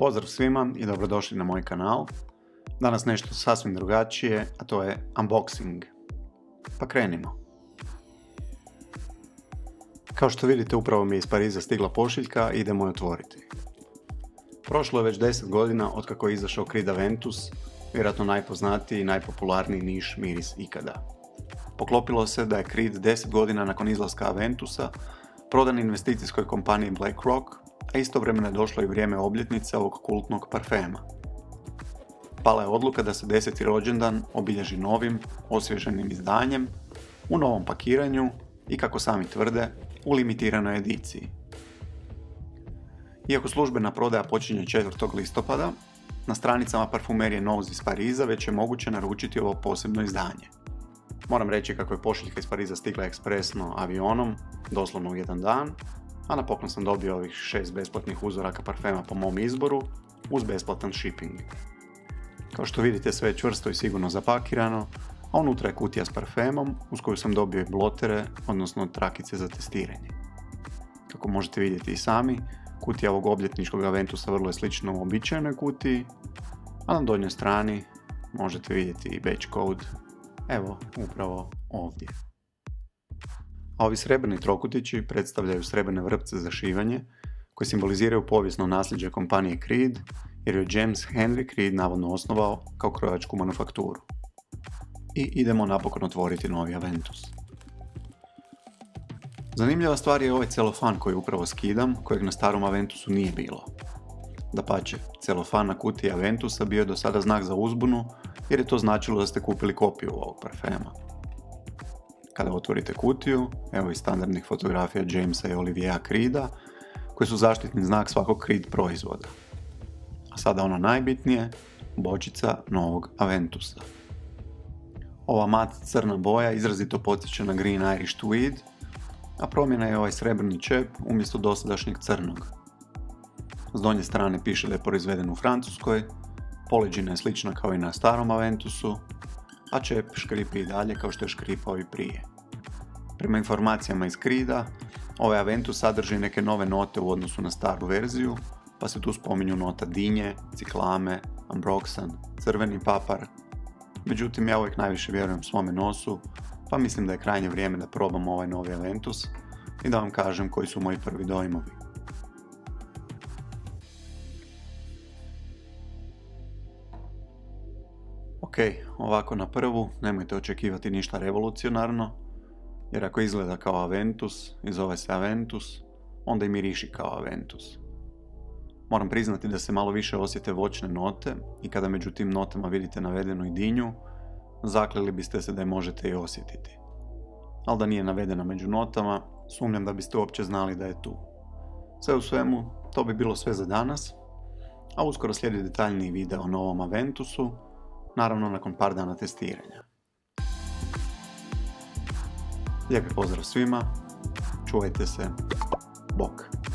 Pozdrav svima i dobrodošli na moj kanal. Danas nešto sasvim drugačije, a to je unboxing. Pa krenimo. Kao što vidite, upravo mi je iz Pariza stigla pošiljka i idemo je otvoriti. Prošlo je već 10 godina od kako je izašao Creed Aventus, vjerojatno najpoznatiji i najpopularniji niš miris ikada. Poklopilo se da je Creed 10 godina nakon izlaska Aventusa prodan investicijskoj kompaniji BlackRock, a istovremeno je došlo i vrijeme obljetnice ovog kultnog parfema. Pala je odluka da se 10. rođendan obilježi novim, osvježenim izdanjem, u novom pakiranju i, kako sami tvrde, u limitiranoj ediciji. Iako službena prodaja počinje 4. listopada, na stranicama parfumerije Nose iz Pariza već je moguće naručiti ovo posebno izdanje. Moram reći kako je pošiljka iz Pariza stigla ekspresno avionom, doslovno u jedan dan, a na poklon sam dobio ovih 6 besplatnih uzoraka parfema po mom izboru, uz besplatan shipping. Kao što vidite, sve je čvrsto i sigurno zapakirano, a unutra je kutija s parfemom, uz koju sam dobio i blotere, odnosno trakice za testiranje. Kako možete vidjeti i sami, kutija ovog obljetničkog Aventusa vrlo je slična uobičajenoj kutiji, a na donjoj strani možete vidjeti i batch code, evo upravo ovdje. A ovi srebrni trokutići predstavljaju srebrne vrpce za šivanje, koji simboliziraju povijesno nasljeđe kompanije Creed, jer je James Henry Creed navodno osnovao kao krojačku manufakturu. I idemo napokon otvoriti novi Aventus. Zanimljiva stvar je ovaj celofan koji upravo skidam, kojeg na starom Aventusu nije bilo. Dapače, celofan na kutiji Aventusa bio je do sada znak za uzbunu, jer je to značilo da ste kupili kopiju ovog parfema. Kada otvorite kutiju, evo i standardnih fotografija Jamesa i Oliviera Creeda, koji su zaštitni znak svakog Creed proizvoda. A sada ono najbitnije, bočica novog Aventusa. Ova mat crna boja izrazito podsjeća na Green Irish Tweed, a promjena je ovaj srebrni čep umjesto dosadašnjeg crnog. S donje strane piše da je proizveden u Francuskoj, poleđina je slična kao i na starom Aventusu, a čep škripi i dalje kao što je škripao i prije. Prema informacijama iz Creeda, ovaj Aventus sadrži neke nove note u odnosu na staru verziju, pa se tu spominju nota dinje, ciklame, ambroxan, crveni papar. Međutim, ja uvijek najviše vjerujem svome nosu, pa mislim da je krajnje vrijeme da probam ovaj novi Aventus i da vam kažem koji su moji prvi dojmovi. Ok, ovako na prvu nemojte očekivati ništa revolucionarno, jer ako izgleda kao Aventus i zove se Aventus, onda i miriši kao Aventus. Moram priznati da se malo više osjete voćne note i kada među tim notama vidite navedenu i dinju, zakleli biste se da je možete i osjetiti. Ali da nije navedena među notama, sumnjam da biste uopće znali da je tu. Sve u svemu, to bi bilo sve za danas, a uskoro slijedi detaljniji video o novom Aventusu, naravno nakon par dana testiranja. Lijepi pozdrav svima, čuvajte se, bok!